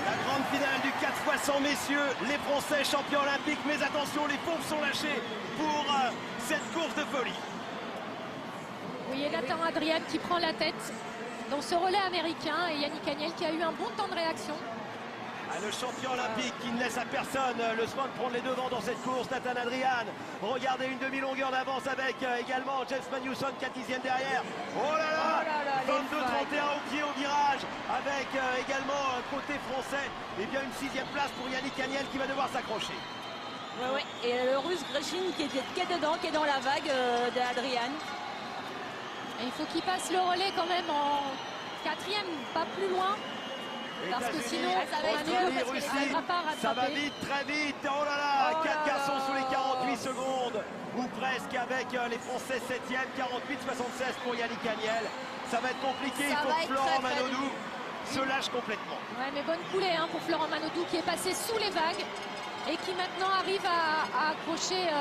La grande finale du 4x100 messieurs, les Français champions olympiques, mais attention, les pompes sont lâchées pour cette course de folie. Oui, et Nathan Adrian qui prend la tête dans ce relais américain et Yannick Agnel qui a eu un bon temps de réaction. Le champion olympique qui ne laisse à personne le soin de prendre les devants dans cette course, Nathan Adrian. Regardez une demi-longueur d'avance avec également James Magnusson, 4e derrière. Oh là là, 22-31 au pied au virage avec également côté français. Et bien une 6e place pour Yannick Agnel qui va devoir s'accrocher. Ouais. Et le russe Greshin qui est dedans, qui est dans la vague d'Adrian. Il faut qu'il passe le relais quand même en 4e, pas plus loin. Parce que sinon, ça va être dur parce qu'il n'arrivera pas à rattraper. Ça va vite, très vite. Oh là là, 4 garçons sous les 48 secondes. Ou presque avec les Français 7e, 48-76 pour Yannick Agnel. Ça va être compliqué, il faut que Florent Manodou se lâche complètement. Ouais, mais bonne coulée hein, pour Florent Manodou qui est passé sous les vagues et qui maintenant arrive à accrocher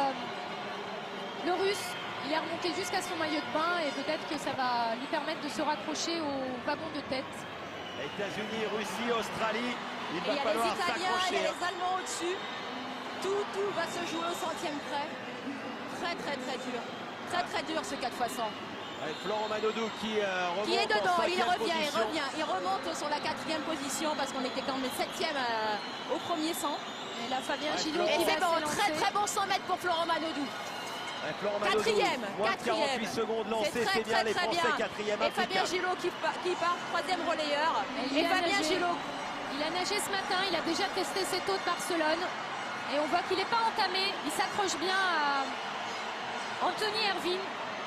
le russe. Il est remonté jusqu'à son maillot de bain et peut-être que ça va lui permettre de se raccrocher au wagon de tête. États-Unis, Russie, Australie, il va falloir s'accrocher. Il y a les Italiens, il y a les Allemands au-dessus. Tout va se jouer au centième près. Très dur. Très dur ce 4x100. Avec Florent Manodou qui remonte. Qui est dedans, il position. revient. Il remonte sur la 4e position parce qu'on était quand même 7e au premier 100. Et là, Fabien Gillot Et qui c'est va bon, s'élancer. très bon 100 mètres pour Florent Manodou. Florent Manodou, moins de 48 secondes lancées, c'est bien les Français 4e. Et Fabien Gillot qui part 3e relayeur. Et Fabien Gillot. Il a nagé ce matin, il a déjà testé cette eau de Barcelone. Et on voit qu'il n'est pas entamé. Il s'accroche bien à Anthony Ervin.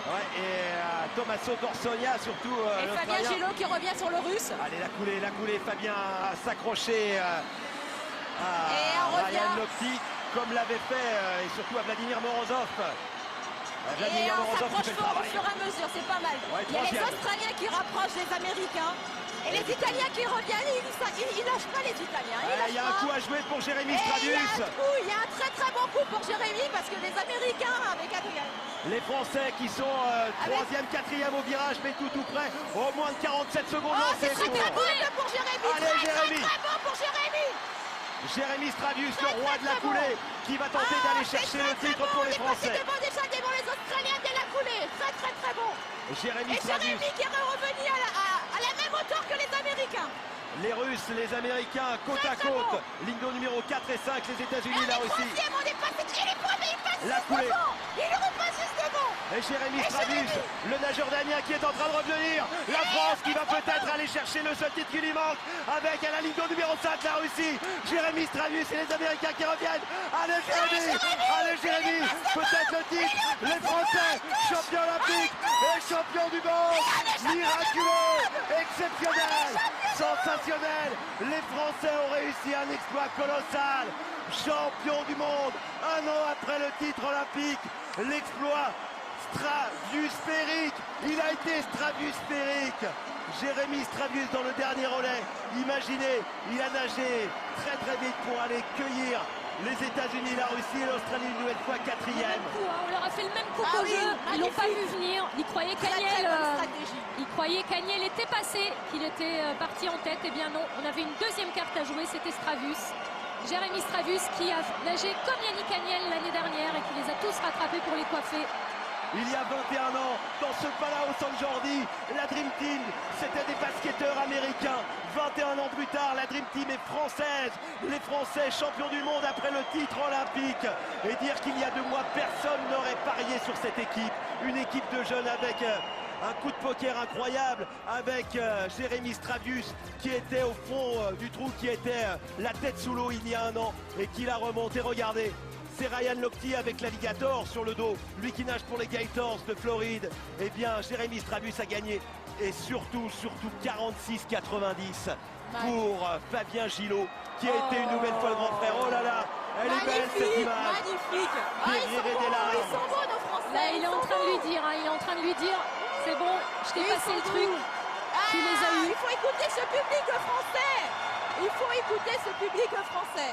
Ouais, et Tommaso Dorsonia surtout. Et Fabien Gillot qui revient sur le russe. Allez, la coulée, Fabien a s'accroché à Ryan Lochte, comme l'avait fait et surtout à Vladimir Morozov. Et on s'approche fort au fur et à mesure, c'est pas mal. Ouais, il y a les Australiens qui rapprochent les Américains. Et les Italiens qui reviennent, ils lâchent pas les Italiens. Il y a un coup à jouer pour Jérémy Stravius. Il y a un très bon coup pour Jérémy parce que les Américains avec Adrien. Les Français qui sont 3e, 4e au virage, mais tout près. Au moins de 47 secondes lancées. C'est très bon pour Jérémy. Allez, Jérémy. Très bon pour Jérémy. Jérémy Stravius, le roi de la coulée, qui va tenter d'aller chercher le titre pour les Français. Devant les Australiens dès la coulée. Très bon. Jérémy Stravius. Jérémy qui est revenu à la même hauteur que les Américains. Les Russes, les Américains, côte à côte. Ligne numéro 4 et 5, les États-Unis, la Russie. On est passé, il est premier, il passe la coulée. Il repasse juste devant. Et Jérémy Stravius, le nageur damien qui est en train de revenir. La France qui va peut-être aller chercher le seul titre qui lui manque. Avec à la ligne numéro 5, la Russie. Jérémy Stravius et les Américains qui reviennent. Allez Jérémy, peut-être le titre. Les Français, champions olympiques et champions du monde. Miraculeux, exceptionnel, sensationnel. Les Français ont réussi un exploit colossal. Champion du monde, un an après le titre olympique. L'exploit stratosphérique, il a été stratosphérique. Jérémy Stravius dans le dernier relais. Imaginez, il a nagé très vite pour aller cueillir les États-Unis, la Russie et l'Australie une nouvelle fois 4e. On leur a fait le même coup qu'au jeu. Ils l'ont pas vu venir. Ils croyaient qu'Agnel était passé, qu'il était parti en tête. Eh bien non, on avait une deuxième carte à jouer, c'était Stravius. Jérémy Stravius qui a nagé comme Yannick Agnel l'année dernière et qui les a tous rattrapés pour les coiffer. Il y a 21 ans, dans ce Palau San Jordi, la Dream Team, c'était des basketteurs américains. 21 ans plus tard, la Dream Team est française. Les Français champions du monde après le titre olympique. Et dire qu'il y a 2 mois, personne n'aurait parié sur cette équipe. Une équipe de jeunes avec un coup de poker incroyable, avec Jérémy Stravius qui était au fond du trou, qui était la tête sous l'eau il y a un an et qui l'a remonté. Regardez. C'est Ryan Lochte avec l'alligator sur le dos, lui qui nage pour les Gators de Floride. Eh bien, Jérémy Stravius a gagné et surtout 46-90 pour Fabien Gillot qui a été une nouvelle fois le grand frère. Oh là là, elle est belle cette image. Magnifique. Ils sont beaux nos Français. Là, il est en train de lui dire, c'est bon, je t'ai passé le truc. Tu les as eu. Il faut écouter ce public français. Il faut écouter ce public français.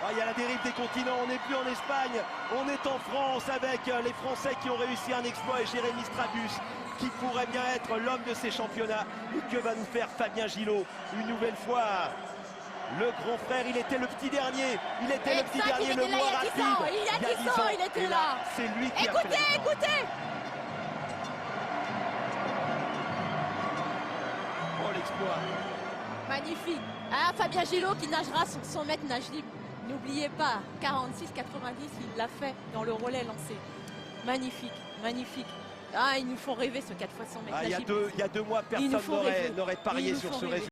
Il y a la dérive des continents, on n'est plus en Espagne, on est en France avec les Français qui ont réussi un exploit et Jérémy Strabus qui pourrait bien être l'homme de ces championnats. Et que va nous faire Fabien Gillot une nouvelle fois? Le grand frère, il était le petit dernier, il était le petit dernier, le moins rapide. Il y a 10 ans, il était là. C'est lui qui a fait la différence. Écoutez. Oh l'exploit. Magnifique. Ah, Fabien Gillot qui nagera sur 100 mètres nage libre. N'oubliez pas, 46-90, il l'a fait dans le relais lancé. Magnifique, magnifique. Ah, ils nous font rêver ce 4 x 100 mètres nage libre. Il y a deux mois, personne n'aurait parié sur ce résultat.